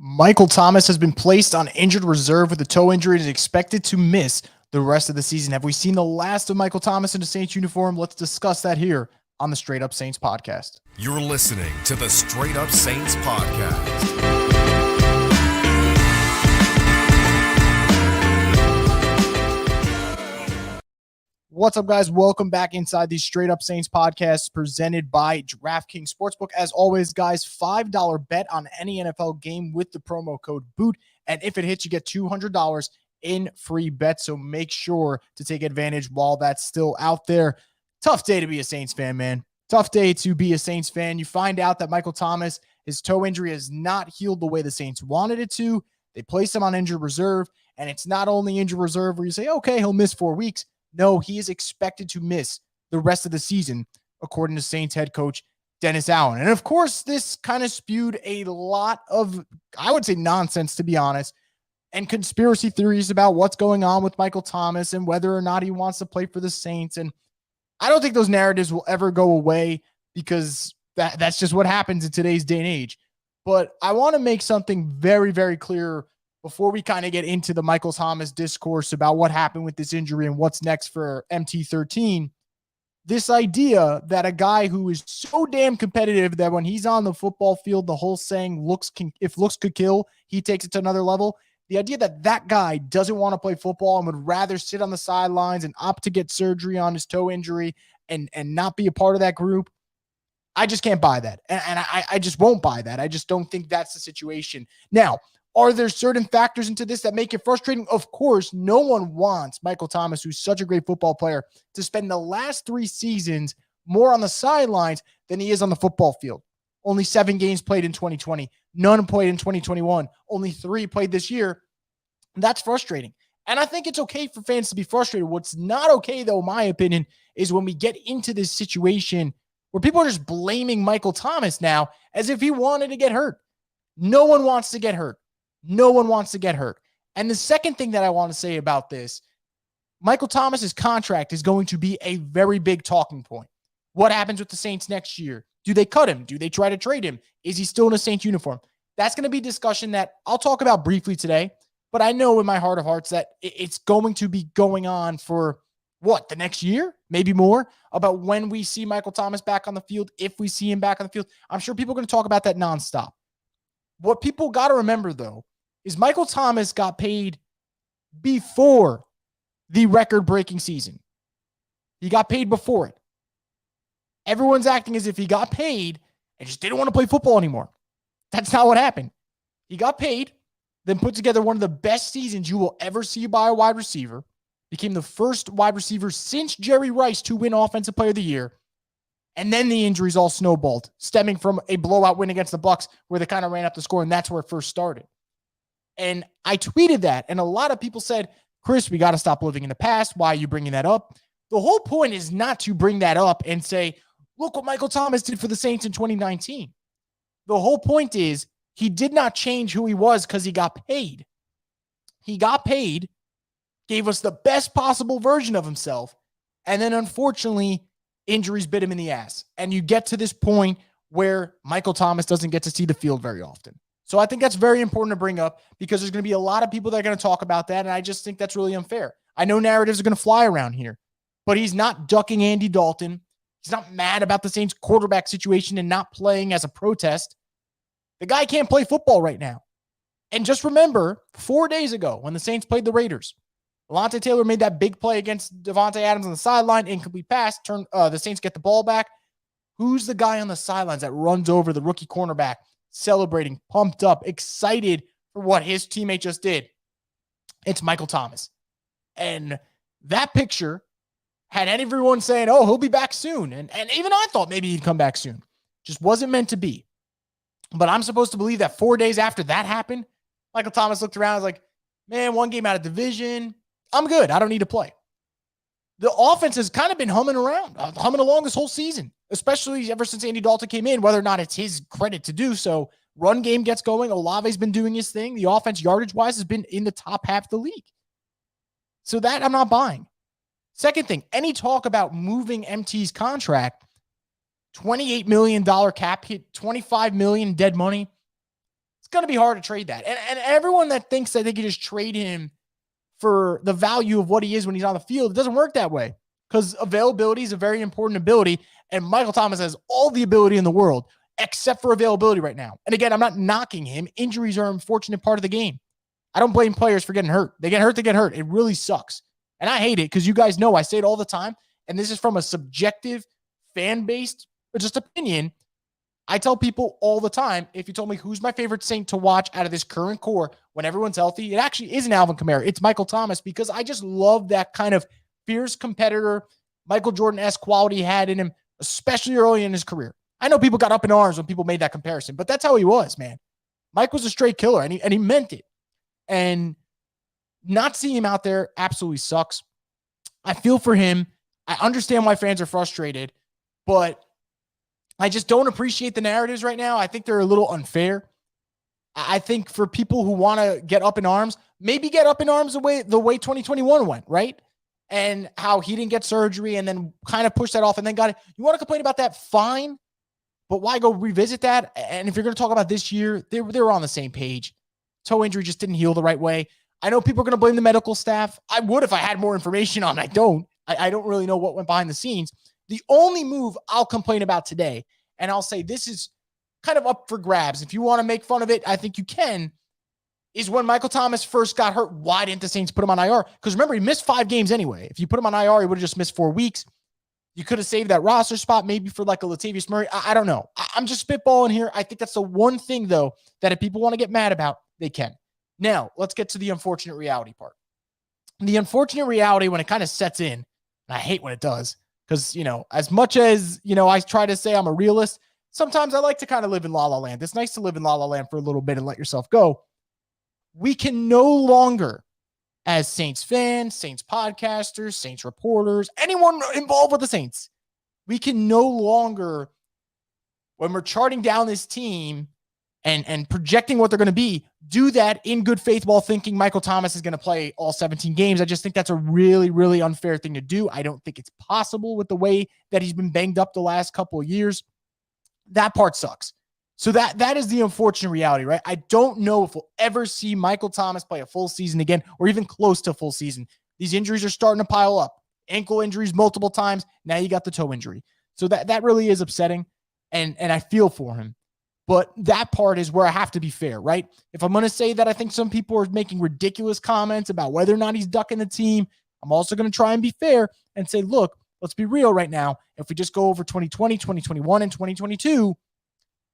Michael Thomas has been placed on injured reserve with a toe injury and is expected to miss the rest of the season. Have we seen the last of Michael Thomas in a Saints uniform? Let's discuss that here on the Straight Up Saints podcast. You're listening to the Straight Up Saints podcast. What's up, guys? Welcome back inside the Straight Up Saints podcast presented by DraftKings Sportsbook. As always, guys, $5 bet on any NFL game with the promo code BOOT. And if it hits, you get $200 in free bets. So make sure to take advantage while that's still out there. Tough day to be a Saints fan, man. Tough day to be a Saints fan. You find out that Michael Thomas, his toe injury has not healed the way the Saints wanted it to. They placed him on injured reserve. And it's not only injured reserve where you say, okay, he'll miss 4 weeks. No, he is expected to miss the rest of the season, according to Saints head coach Dennis Allen. And of course, this kind of spewed a lot of, I would say, nonsense, to be honest, and conspiracy theories about what's going on with Michael Thomas and whether or not he wants to play for the Saints. And I don't think those narratives will ever go away because that's just what happens in today's day and age. But I want to make something very, very clear before we kind of get into the Michael Thomas discourse about what happened with this injury and what's next for MT13, this idea that a guy who is so damn competitive that when he's on the football field, the whole saying, if looks could kill, he takes it to another level. The idea that that guy doesn't want to play football and would rather sit on the sidelines and opt to get surgery on his toe injury and not be a part of that group, I just can't buy that. And I just won't buy that. I just don't think that's the situation. Now, are there certain factors into this that make it frustrating? Of course, no one wants Michael Thomas, who's such a great football player, to spend the last 3 seasons more on the sidelines than he is on the football field. Only 7 games played in 2020. None played in 2021. Only 3 played this year. That's frustrating. And I think it's okay for fans to be frustrated. What's not okay, though, in my opinion, is when we get into this situation where people are just blaming Michael Thomas now as if he wanted to get hurt. No one wants to get hurt. No one wants to get hurt. And the second thing that I want to say about this, Michael Thomas's contract is going to be a very big talking point. What happens with the Saints next year? Do they cut him? Do they try to trade him? Is he still in a Saints uniform? That's going to be a discussion that I'll talk about briefly today, but I know in my heart of hearts that it's going to be going on for the next year? Maybe more, about when we see Michael Thomas back on the field, if we see him back on the field. I'm sure people are going to talk about that nonstop. What people got to remember, though, is Michael Thomas got paid before the record-breaking season. He got paid before it. Everyone's acting as if he got paid and just didn't want to play football anymore. That's not what happened. He got paid, then put together one of the best seasons you will ever see by a wide receiver, became the first wide receiver since Jerry Rice to win Offensive Player of the Year, and then the injuries all snowballed, stemming from a blowout win against the Bucs where they kind of ran up the score, and that's where it first started. And I tweeted that, and a lot of people said, Chris, we got to stop living in the past. Why are you bringing that up? The whole point is not to bring that up and say, look what Michael Thomas did for the Saints in 2019. The whole point is he did not change who he was because he got paid. He got paid, gave us the best possible version of himself, and then unfortunately, injuries bit him in the ass. And you get to this point where Michael Thomas doesn't get to see the field very often. So I think that's very important to bring up because there's going to be a lot of people that are going to talk about that, and I just think that's really unfair. I know narratives are going to fly around here, but he's not ducking Andy Dalton. He's not mad about the Saints quarterback situation and not playing as a protest. The guy can't play football right now. And just remember, 4 days ago when the Saints played the Raiders, Alontae Taylor made that big play against Devontae Adams on the sideline, incomplete pass, the Saints get the ball back. Who's the guy on the sidelines that runs over the rookie cornerback, celebrating, pumped up, excited for what his teammate just did? It's Michael Thomas. And that picture had everyone saying, oh, he'll be back soon. And even I thought maybe he'd come back soon. Just wasn't meant to be. But I'm supposed to believe that 4 days after that happened, Michael Thomas looked around and was like, man, 1 game out of division. I'm good. I don't need to play. The offense has kind of been humming along this whole season, especially ever since Andy Dalton came in, whether or not it's his credit to do so. Run game gets going. Olave's been doing his thing. The offense, yardage-wise, has been in the top half of the league. So that I'm not buying. Second thing, any talk about moving MT's contract, $28 million cap hit, $25 million dead money. It's going to be hard to trade that. And everyone that thinks that they can just trade him for the value of what he is when he's on the field, it doesn't work that way, because availability is a very important ability. And Michael Thomas has all the ability in the world except for availability right now. And again, I'm not knocking him. Injuries are an unfortunate part of the game. I don't blame players for getting hurt. They get hurt. It really sucks. And I hate it because you guys know I say it all the time. And this is from a subjective, fan-based, just opinion. I tell people all the time, if you told me who's my favorite Saint to watch out of this current core when everyone's healthy, it actually isn't Alvin Kamara. It's Michael Thomas, because I just love that kind of fierce competitor, Michael Jordan-esque quality he had in him, especially early in his career. I know people got up in arms when people made that comparison, but that's how he was, man. Mike was a straight killer, and he meant it. And not seeing him out there absolutely sucks. I feel for him. I understand why fans are frustrated, but I just don't appreciate the narratives right now. I think they're a little unfair. I think for people who want to get up in arms, maybe get up in arms the way 2021 went, right? And how he didn't get surgery and then kind of push that off and then got it. You want to complain about that? Fine. But why go revisit that? And if you're going to talk about this year, they were on the same page. Toe injury just didn't heal the right way. I know people are going to blame the medical staff. I would if I had more information on it. I don't. I don't really know what went behind the scenes. The only move I'll complain about today, and I'll say this is kind of up for grabs. If you want to make fun of it, I think you can, is when Michael Thomas first got hurt, why didn't the Saints put him on IR? Because remember, he missed 5 games anyway. If you put him on IR, he would have just missed 4 weeks. You could have saved that roster spot maybe for like a Latavius Murray. I don't know. I'm just spitballing here. I think that's the one thing, though, that if people want to get mad about, they can. Now, let's get to the unfortunate reality part. The unfortunate reality, when it kind of sets in, and I hate when it does, because, as much as, I try to say I'm a realist, sometimes I like to kind of live in La La Land. It's nice to live in La La Land for a little bit and let yourself go. We can no longer, as Saints fans, Saints podcasters, Saints reporters, anyone involved with the Saints, we can no longer, when we're charting down this team and projecting what they're going to be, do that in good faith while thinking Michael Thomas is going to play all 17 games. I just think that's a really, really unfair thing to do. I don't think it's possible with the way that he's been banged up the last couple of years. That part sucks. So that is the unfortunate reality, right? I don't know if we'll ever see Michael Thomas play a full season again, or even close to a full season. These injuries are starting to pile up. Ankle injuries multiple times. Now you got the toe injury. So that really is upsetting, and I feel for him. But that part is where I have to be fair, right? If I'm going to say that I think some people are making ridiculous comments about whether or not he's ducking the team, I'm also going to try and be fair and say, look, let's be real right now. If we just go over 2020, 2021, and 2022,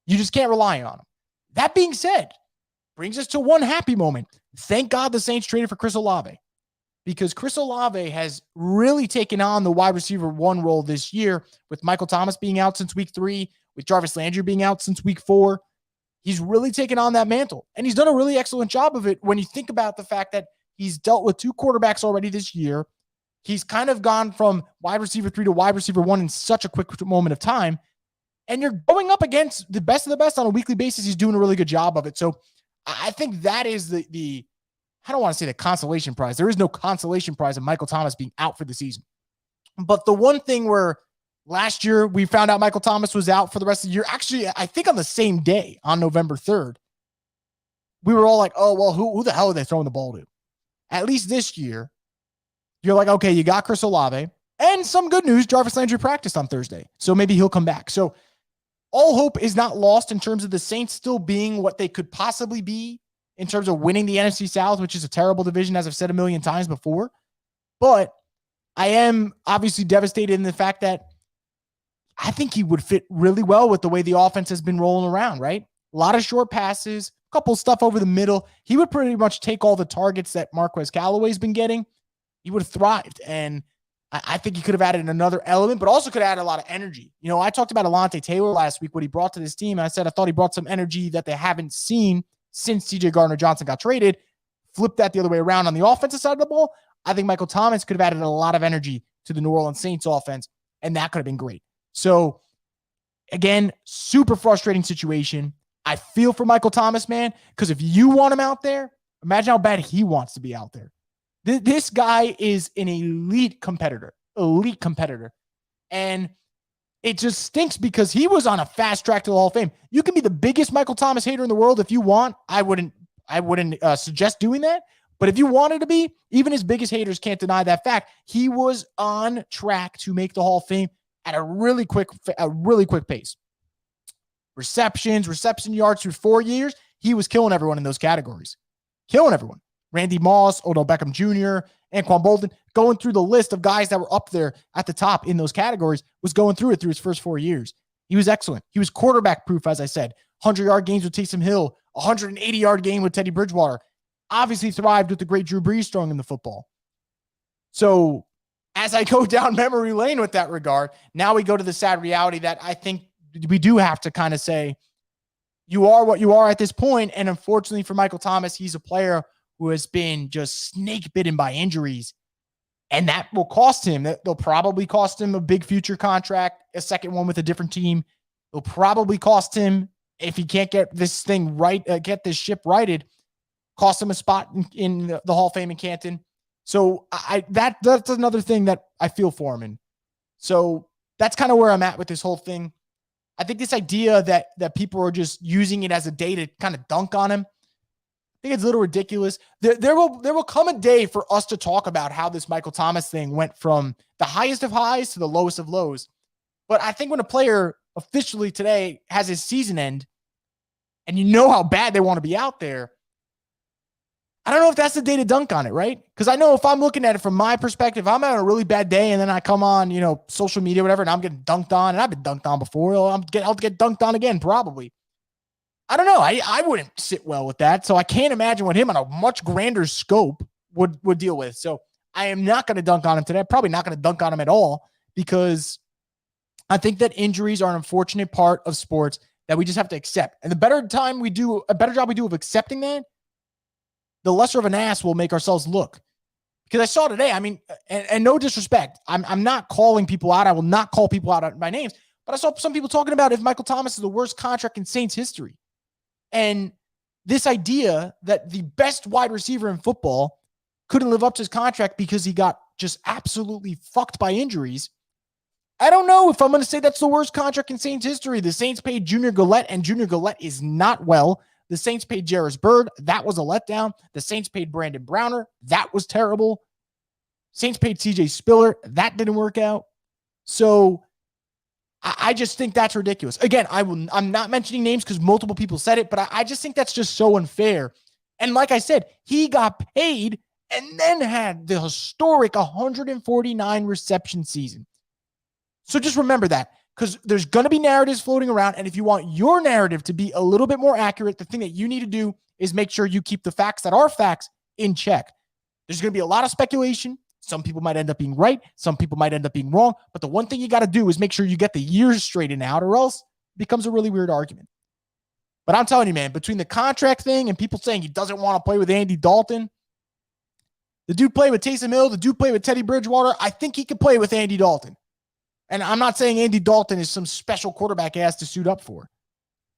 you just can't rely on him. That being said, brings us to one happy moment. Thank God the Saints traded for Chris Olave, because Chris Olave has really taken on the wide receiver 1 role this year, with Michael Thomas being out since week 3, with Jarvis Landry being out since week 4. He's really taken on that mantle, and he's done a really excellent job of it when you think about the fact that he's dealt with 2 quarterbacks already this year. He's kind of gone from wide receiver 3 to wide receiver 1 in such a quick moment of time. And you're going up against the best of the best on a weekly basis. He's doing a really good job of it. So I think that is the I don't want to say the consolation prize. There is no consolation prize of Michael Thomas being out for the season. But the one thing where last year we found out Michael Thomas was out for the rest of the year, actually, I think on the same day, on November 3rd, we were all like, oh, well, who the hell are they throwing the ball to? At least this year, you're like, okay, you got Chris Olave. And some good news, Jarvis Landry practiced on Thursday, so maybe he'll come back. So all hope is not lost in terms of the Saints still being what they could possibly be in terms of winning the NFC South, which is a terrible division, as I've said a million times before. But I am obviously devastated in the fact that I think he would fit really well with the way the offense has been rolling around, right? A lot of short passes, a couple stuff over the middle. He would pretty much take all the targets that Marquez Callaway's been getting. He would have thrived. And I think he could have added another element, but also could add a lot of energy. I talked about Alontae Taylor last week, what he brought to this team. I said I thought he brought some energy that they haven't seen since CJ Gardner-Johnson got traded. Flip that the other way around on the offensive side of the ball. I think Michael Thomas could have added a lot of energy to the New Orleans Saints offense, and that could have been great. So, again, super frustrating situation. I feel for Michael Thomas, man, because if you want him out there, imagine how bad he wants to be out there. This guy is an elite competitor. And it just stinks because he was on a fast track to the Hall of Fame. You can be the biggest Michael Thomas hater in the world if you want. I wouldn't suggest doing that. But if you wanted to be, even his biggest haters can't deny that fact. He was on track to make the Hall of Fame at a really quick pace. Reception yards through 4 years, he was killing everyone in those categories. Killing everyone. Randy Moss, Odell Beckham Jr., Anquan Bolden, going through the list of guys that were up there at the top in those categories, was going through it through his first 4 years. He was excellent. He was quarterback proof, as I said. 100-yard games with Taysom Hill, 180-yard game with Teddy Bridgewater. Obviously thrived with the great Drew Brees throwing him the football. So as I go down memory lane with that regard, now we go to the sad reality that I think we do have to kind of say, you are what you are at this point. And unfortunately for Michael Thomas, he's a player who has been just snake bitten by injuries. And that will cost him. They'll probably cost him a big future contract, a second one with a different team. It'll probably cost him, if he can't get this thing right, get this ship righted, cost him a spot in the Hall of Fame in Canton. So that's another thing that I feel for him in. So that's kind of where I'm at with this whole thing. I think this idea that people are just using it as a day to kind of dunk on him, I think it's a little ridiculous. There will come a day for us to talk about how this Michael Thomas thing went from the highest of highs to the lowest of lows. But I think when a player officially today has his season end, and you know how bad they want to be out there, I don't know if that's the day to dunk on it, right? Because I know if I'm looking at it from my perspective, I'm having a really bad day, and then I come on, social media, whatever, and I'm getting dunked on, and I've been dunked on before. I'll get dunked on again, probably. I don't know. I wouldn't sit well with that. So I can't imagine what him on a much grander scope would deal with. So I am not going to dunk on him today. I'm probably not going to dunk on him at all, because I think that injuries are an unfortunate part of sports that we just have to accept. And the better job we do of accepting that, the lesser of an ass we'll make ourselves look. Because I saw today, I mean, and no disrespect, I'm not calling people out. I will not call people out by names. But I saw some people talking about if Michael Thomas is the worst contract in Saints history. And this idea that the best wide receiver in football couldn't live up to his contract because he got just absolutely fucked by injuries. I don't know if I'm going to say that's the worst contract in Saints history. The Saints paid Junior Gillette, and Junior Gillette is not well. The Saints paid Jarris Byrd. That was a letdown. The Saints paid Brandon Browner. That was terrible. Saints paid CJ Spiller. That didn't work out. So I just think that's ridiculous. Again, I'm not mentioning names because multiple people said it, but I just think that's just so unfair. And like I said, he got paid and then had the historic 149 reception season. So just remember that, because there's going to be narratives floating around. And if you want your narrative to be a little bit more accurate, the thing that you need to do is make sure you keep the facts that are facts in check. There's going to be a lot of speculation. Some people might end up being right. Some people might end up being wrong. But the one thing you got to do is make sure you get the years straightened out, or else it becomes a really weird argument. But I'm telling you, man, between the contract thing and people saying he doesn't want to play with Andy Dalton, the dude played with Taysom Hill, the dude played with Teddy Bridgewater. I think he could play with Andy Dalton. And I'm not saying Andy Dalton is some special quarterback he has to suit up for.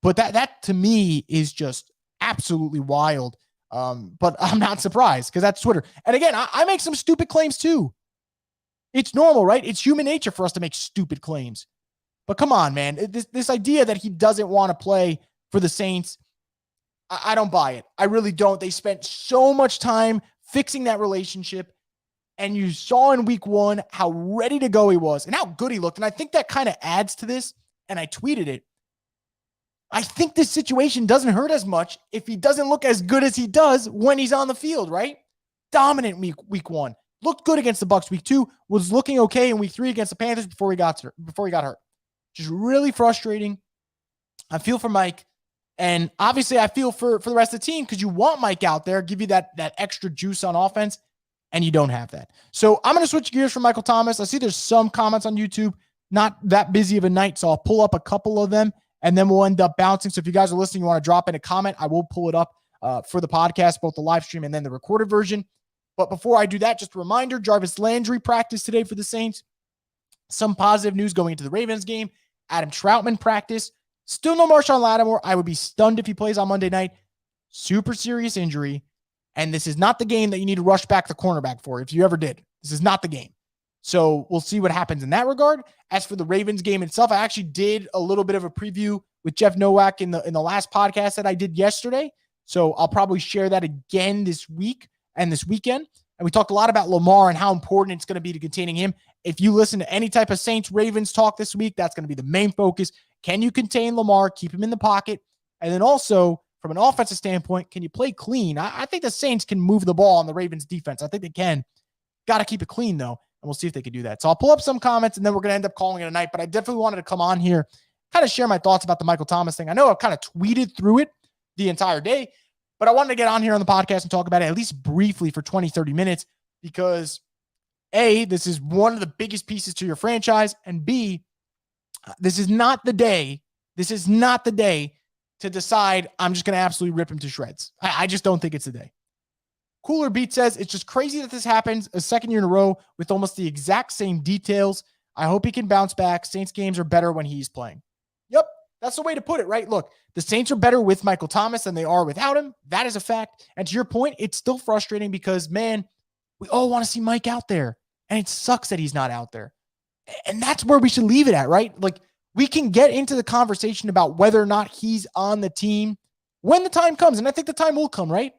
But that to me is just absolutely wild. But I'm not surprised, because that's Twitter. And again, I make some stupid claims too. It's normal, right? It's human nature for us to make stupid claims. But come on, man. This idea that he doesn't want to play for the Saints, I don't buy it. I really don't. They spent so much time fixing that relationship. And you saw in week one how ready to go he was and how good he looked. And I think that kind of adds to this. And I tweeted it. I think this situation doesn't hurt as much if he doesn't look as good as he does when he's on the field, right? Dominant week one. Looked good against the Bucs week two. Was looking okay in week three against the Panthers before he got hurt. Just really frustrating. I feel for Mike. And obviously I feel for the rest of the team, because you want Mike out there, give you that extra juice on offense. And you don't have that. So I'm going to switch gears from Michael Thomas. I see there's some comments on YouTube, not that busy of a night. So I'll pull up a couple of them and then we'll end up bouncing. So if you guys are listening, you want to drop in a comment, I will pull it up for the podcast, both the live stream and then the recorded version. But before I do that, just a reminder, Jarvis Landry practiced today for the Saints. Some positive news going into the Ravens game. Adam Troutman practiced. Still no Marshawn Lattimore. I would be stunned if he plays on Monday night. Super serious injury. And this is not the game that you need to rush back the cornerback for, if you ever did. This is not the game. So we'll see what happens in that regard. As for the Ravens game itself, I actually did a little bit of a preview with Jeff Nowak in the last podcast that I did yesterday. So I'll probably share that again this week and this weekend. And we talked a lot about Lamar and how important it's going to be to containing him. If you listen to any type of Saints-Ravens talk this week, that's going to be the main focus. Can you contain Lamar, keep him in the pocket? And then also, from an offensive standpoint, can you play clean? I think the Saints can move the ball on the Ravens defense. I think they can. Got to keep it clean, though, and we'll see if they can do that. So I'll pull up some comments, and then we're going to end up calling it a night. But I definitely wanted to come on here, kind of share my thoughts about the Michael Thomas thing. I know I've kind of tweeted through it the entire day, but I wanted to get on here on the podcast and talk about it at least briefly for 20, 30 minutes because, A, this is one of the biggest pieces to your franchise, and B, this is not the day to decide I'm just going to absolutely rip him to shreds. I just don't think it's the day. Cooler Beat says, it's just crazy that this happens a second year in a row with almost the exact same details. I hope he can bounce back. Saints games are better when he's playing. Yep, that's the way to put it, right? Look, the Saints are better with Michael Thomas than they are without him. That is a fact. And to your point, it's still frustrating because, man, we all want to see Mike out there. And it sucks that he's not out there. And that's where we should leave it at, right? Like, we can get into the conversation about whether or not he's on the team when the time comes. And I think the time will come, right?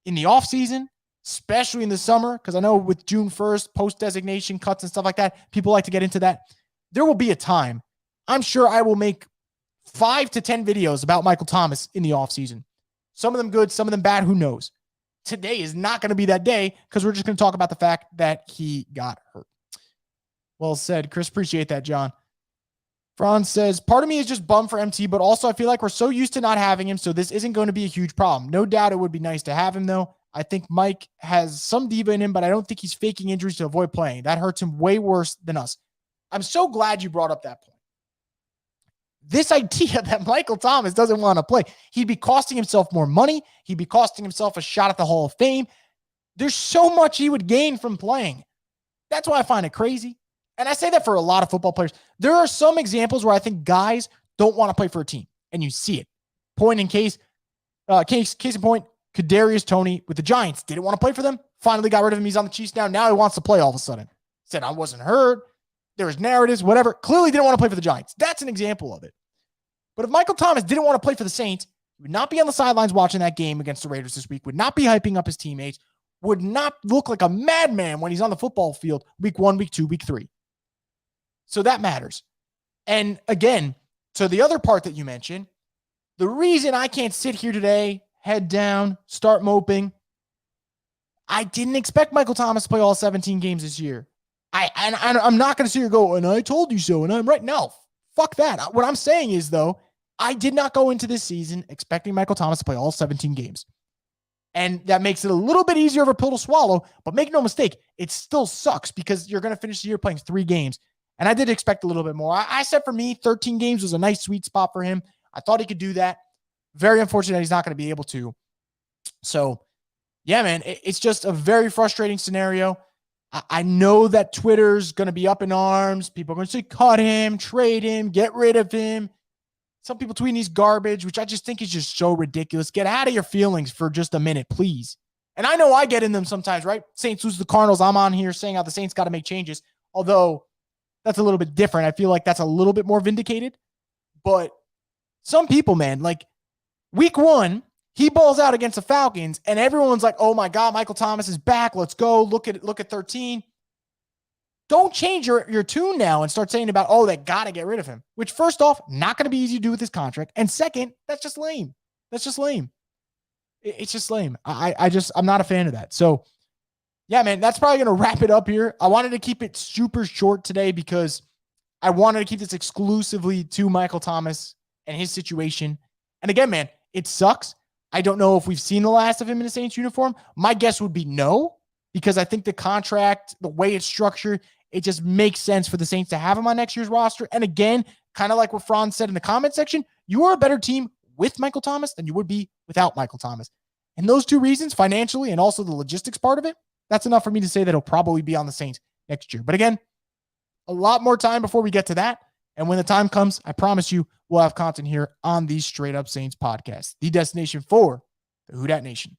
In the offseason, especially in the summer, because I know with June 1st, post-designation cuts and stuff like that, people like to get into that. There will be a time. I'm sure I will make 5 to 10 videos about Michael Thomas in the offseason. Some of them good, some of them bad, who knows? Today is not going to be that day because we're just going to talk about the fact that he got hurt. Well said, Chris. Appreciate that, John. Franz says, part of me is just bummed for MT, but also I feel like we're so used to not having him, so this isn't going to be a huge problem. No doubt it would be nice to have him, though. I think Mike has some diva in him, but I don't think he's faking injuries to avoid playing. That hurts him way worse than us. I'm so glad you brought up that point. This idea that Michael Thomas doesn't want to play, he'd be costing himself more money. He'd be costing himself a shot at the Hall of Fame. There's so much he would gain from playing. That's why I find it crazy. And I say that for a lot of football players. There are some examples where I think guys don't want to play for a team, and you see it. Case in point, Kadarius Toney with the Giants didn't want to play for them. Finally got rid of him. He's on the Chiefs now. Now he wants to play all of a sudden. Said I wasn't hurt. There was narratives, whatever. Clearly didn't want to play for the Giants. That's an example of it. But if Michael Thomas didn't want to play for the Saints, he would not be on the sidelines watching that game against the Raiders this week, would not be hyping up his teammates, would not look like a madman when he's on the football field week 1, week 2, week 3. So that matters. And again, so the other part that you mentioned, the reason I can't sit here today, head down, start moping, I didn't expect Michael Thomas to play all 17 games this year. I'm not going to sit here and go, and I told you so, and I'm right. No, fuck that. What I'm saying is, though, I did not go into this season expecting Michael Thomas to play all 17 games. And that makes it a little bit easier of a pill to swallow, but make no mistake, it still sucks because you're going to finish the year playing 3 games. And I did expect a little bit more. I said for me, 13 games was a nice sweet spot for him. I thought he could do that. Very unfortunate he's not going to be able to. So, yeah, man, it's just a very frustrating scenario. I know that Twitter's going to be up in arms. People are going to say, cut him, trade him, get rid of him. Some people tweeting he's garbage, which I just think is just so ridiculous. Get out of your feelings for just a minute, please. And I know I get in them sometimes, right? Saints lose the Cardinals. I'm on here saying how the Saints got to make changes. Although that's a little bit different. I feel like that's a little bit more vindicated. But some people, man, like week 1, he balls out against the Falcons, and everyone's like, oh my God, Michael Thomas is back. Let's go. Look at 13. Don't change your tune now and start saying about, oh, they got to get rid of him. Which, first off, not going to be easy to do with his contract. And second, that's just lame. That's just lame. It's just lame. I'm not a fan of that. So, yeah, man, that's probably going to wrap it up here. I wanted to keep it super short today because I wanted to keep this exclusively to Michael Thomas and his situation. And again, man, it sucks. I don't know if we've seen the last of him in a Saints uniform. My guess would be no, because I think the contract, the way it's structured, it just makes sense for the Saints to have him on next year's roster. And again, kind of like what Franz said in the comment section, you are a better team with Michael Thomas than you would be without Michael Thomas. And those two reasons, financially and also the logistics part of it, that's enough for me to say that he'll probably be on the Saints next year. But again, a lot more time before we get to that. And when the time comes, I promise you, we'll have content here on the Straight Up Saints podcast, the destination for the Who Dat Nation.